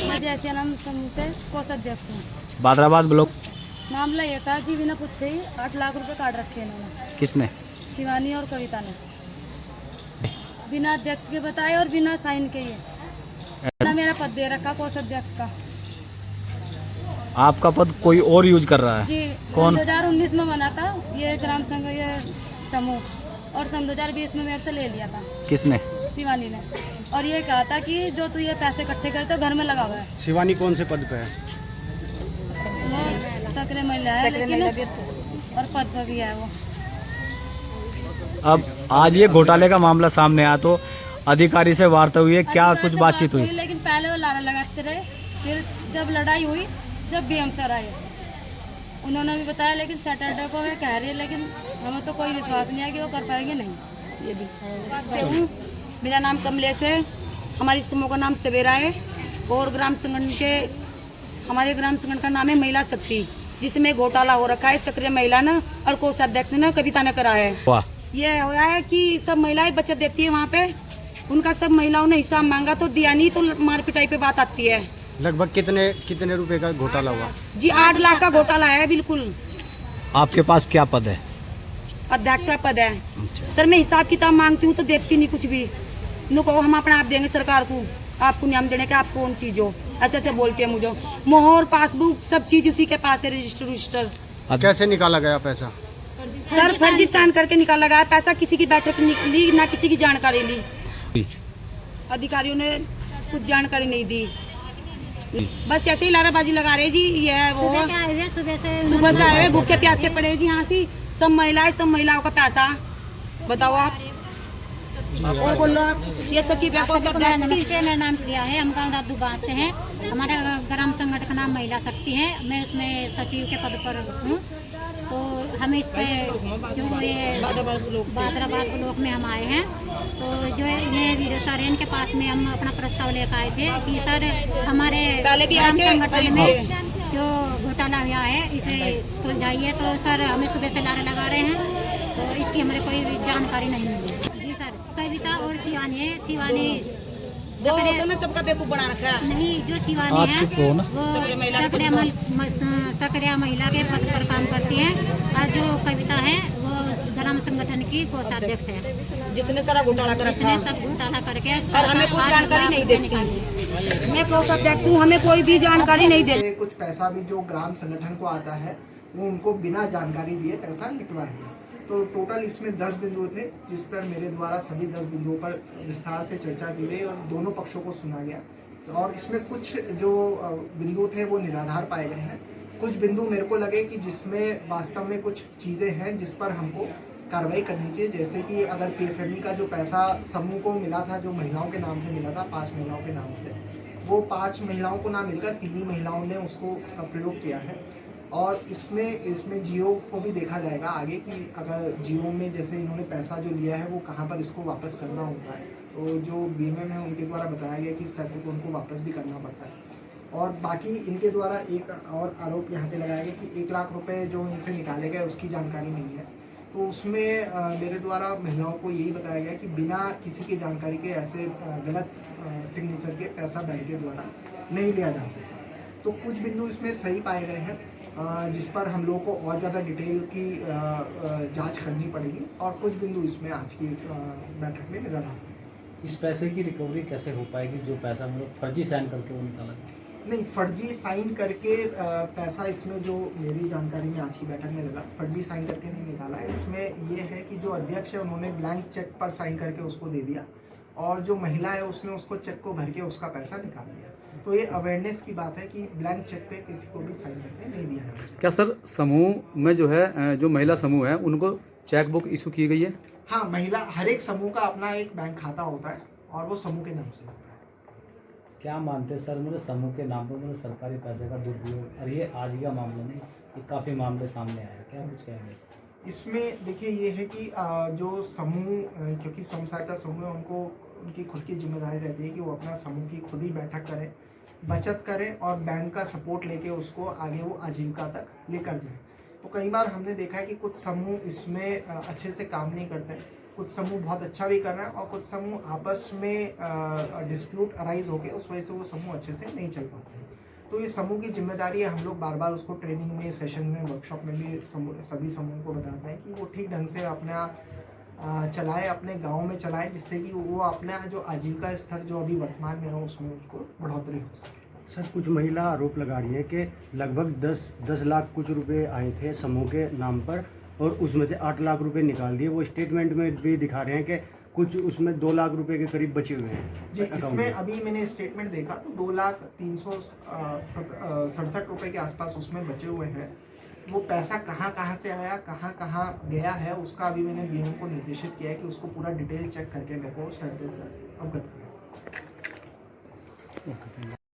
मैं जैसे नाम समूह से कोषाध्यक्ष हूँ। बादराबाद ब्लॉक। मामला ये था जी, बिना पूछे ही 8 लाख रुपए काट रखे इन्होंने। किसने? शिवानी और कविता ने, बिना अध्यक्ष के बताए और बिना साइन के। ये ना मेरा पद दे रखा कोषाध्यक्ष का आपका पद कोई और यूज कर रहा है जी। कौन? 2019 में बना था ये ग्राम संघ, ये समूह, और सन 2020 में मेरे से ले लिया था। किसने? शिवानी ने। और ये कहा था कि जो तू ये पैसे इकट्ठे करते हो घर में लगा हुआ है। शिवानी कौन से पद पे है? वो सक्रिय महिला है, लेकिन और पद पर भी है वो। अब आज ये घोटाले का मामला सामने आया तो अधिकारी से वार्ता हुई है, क्या कुछ बातचीत हुई? लेकिन पहले वो लारा लगाते रहे, फिर जब लड़ाई हुई, जब बीएम सर आए उन्होंने भी बताया, लेकिन सैटरडे को वे कह रही है, लेकिन हमें तो कोई विश्वास नहीं है कि वो कर पाएंगे नहीं। ये भी मेरा नाम कमलेश है, हमारी समूह का नाम सवेरा है और ग्राम संगठन के हमारे ग्राम संगठन का नाम है महिला शक्ति, जिसमें घोटाला हो रखा है सक्रिय महिला ने और कोषाध्यक्ष ने कविता ने करा है। ये हुआ है कि सब महिलाएं बचत देती है वहाँ पे, उनका सब महिलाओं ने हिसाब मांगा तो दिया नहीं, तो मार पिटाई पे बात आती है। लगभग कितने रुपए का घोटाला हुआ? जी 8 लाख का घोटाला है बिल्कुल। आपके पास क्या पद है? अध्यक्ष का पद है। सर मैं हिसाब किताब मांगती हूँ तो देती नहीं कुछ भी, नो कहो हम अपना आप देंगे सरकार को, आपको नियम देने के आप कौन चीज हो, ऐसे ऐसे बोलते हैं मुझे। मोहर पासबुक सब चीज उसी के पास है, रजिस्टर। कैसे निकाला गया पैसा? सर फर्जी साइन करके निकाला गया पैसा, किसी की बैठक निकली ना, किसी की जानकारी ली, अधिकारियों ने कुछ जानकारी नहीं दी, बस ऐसे ही लाराबाजी लगा रहे जी। ये है वो सुबह से आए हुए भूखे प्यासे पड़े जी। यहाँ से सब महिलाओं का पैसा बताओ आप। और बोलो आप, ये सचिव है नमस्ते, मेरा नाम प्रिया है, हम गाँव दादूबाद से हैं। हमारे ग्राम संगठन का नाम महिला शक्ति है, मैं उसमें सचिव के पद पर हूँ। तो हम इस पे जो ये बादराबाद ब्लॉक में हम आए हैं, तो जो ये वीडियो सर है इनके पास में हम अपना प्रस्ताव लेकर आए थे कि सर हमारे ग्राम संगठन में जो घोटाला हुआ है इसे सुलझाइए। तो सर हमें सुबह से लारे लगा रहे हैं, तो इसकी हमें कोई जानकारी नहीं मिली। जी सर, कविता और शिवानी है। शिवानी सबका बेवकूफ बना रखा है। नहीं, जो शिवानी है वो सक्रिय महिला के पद पर काम करती है, और जो कविता है वो ग्राम संगठन की कोषाध्यक्ष है, जिसने सारा घोटाला कर रखा है। सब घोटाला करके और हमें कुछ जानकारी नहीं देती। मैं कोषाध्यक्ष हूँ, हमें कोई भी जानकारी नहीं देती। कुछ पैसा भी जो ग्राम संगठन को आता है वो उनको बिना जानकारी दिए पैसा निकलवा दिया। तो टोटल इसमें 10 बिंदु थे, जिस पर मेरे द्वारा सभी 10 बिंदुओं पर विस्तार से चर्चा की गई और दोनों पक्षों को सुना गया। और इसमें कुछ जो बिंदु थे वो निराधार पाए गए हैं, कुछ बिंदु मेरे को लगे कि जिसमें वास्तव में कुछ चीज़ें हैं जिस पर हमको कार्रवाई करनी चाहिए। जैसे कि अगर पीएफएमई का जो पैसा समूह को मिला था, जो महिलाओं के नाम से मिला था, 5 महिलाओं के नाम से, वो 5 महिलाओं को ना मिलकर 3 ही महिलाओं ने उसको प्रयोग किया है। और इसमें जियो को भी देखा जाएगा आगे कि अगर जियो में जैसे इन्होंने पैसा जो लिया है वो कहाँ पर इसको वापस करना होता है, तो जो बीएमएम है उनके द्वारा बताया गया कि इस पैसे को उनको वापस भी करना पड़ता है। और बाकी इनके द्वारा एक और आरोप यहाँ पे लगाया गया कि 1 लाख रुपए जो इनसे निकाले गए उसकी जानकारी नहीं है। तो उसमें मेरे द्वारा महिलाओं को यही बताया गया कि बिना किसी की जानकारी के ऐसे गलत सिग्नेचर के पैसा बैंक के द्वारा नहीं लिया जा सकता। तो कुछ बिंदु इसमें सही पाए गए हैं, जिस पर हम लोगों को और ज़्यादा डिटेल की जांच करनी पड़ेगी, और कुछ बिंदु इसमें आज की बैठक में निराधार। इस पैसे की रिकवरी कैसे हो पाएगी जो पैसा हम लोग फर्जी साइन करके वो निकाला? नहीं, फर्जी साइन करके पैसा इसमें जो मेरी जानकारी में आज की बैठक में लगा, फर्जी साइन करके नहीं निकाला है। इसमें ये है कि जो अध्यक्ष है उन्होंने ब्लैंक चेक पर साइन करके उसको दे दिया, और जो महिला है उसने उसको चेक को भर के उसका पैसा निकाल दिया। तो ये अवेयरनेस की बात है कि ब्लैंक चेक पे किसी को भी साइन करके नहीं दिया जाना चाहिए। क्या सर समूह में जो है जो महिला समूह है उनको चेक बुक इशू की गई है? हाँ, महिला हर एक समूह का अपना एक बैंक खाता होता है और वो समूह के नाम से होता है। क्या मानते हैं सर, मेरे समूह के नाम पर मेरे सरकारी पैसे का दुरुपयोग, और ये आज का मामला नहीं, ये काफ़ी मामले सामने आए, क्या कुछ कहेंगे? इसमें देखिए ये है कि जो समूह, क्योंकि स्वयं सहायता समूह है, उनको उनकी खुद की जिम्मेदारी रहती है कि वो अपना समूह की खुद ही बैठक करें, बचत करें और बैंक का सपोर्ट लेके उसको आगे वो आजीविका तक लेकर जाएं। तो कई बार हमने देखा है कि कुछ समूह इसमें अच्छे से काम नहीं करते हैं, कुछ समूह बहुत अच्छा भी कर रहे हैं और कुछ समूह आपस में डिस्प्यूट अराइज हो गए, उस वजह से वो समूह अच्छे से नहीं चल पाते हैं। तो ये समूह की जिम्मेदारी है, हम लोग बार बार उसको ट्रेनिंग में, सेशन में, वर्कशॉप में भी सभी समूह को बताते हैं कि वो ठीक ढंग से अपना चलाए, अपने गांव में चलाए, जिससे कि वो अपना जो आजीविका स्तर जो अभी वर्तमान में है उसमें उसको बढ़ोतरी हो सके। सर कुछ महिला आरोप लगा रही है कि लगभग 10 लाख कुछ रुपए आए थे समूह के नाम पर और उसमें से 8 लाख रुपए निकाल दिए। वो स्टेटमेंट में भी दिखा रहे हैं कि कुछ उसमें 2 लाख रुपए के करीब बचे हुए हैं जी। अकाउंट इसमें में। अभी मैंने स्टेटमेंट देखा तो 2,367 रुपए के आसपास उसमें बचे हुए हैं। वो पैसा कहाँ से आया, कहाँ गया है, उसका अभी मैंने बीएम को निर्देशित किया है कि उसको पूरा डिटेल चेक करके मेरे को अवगत करें।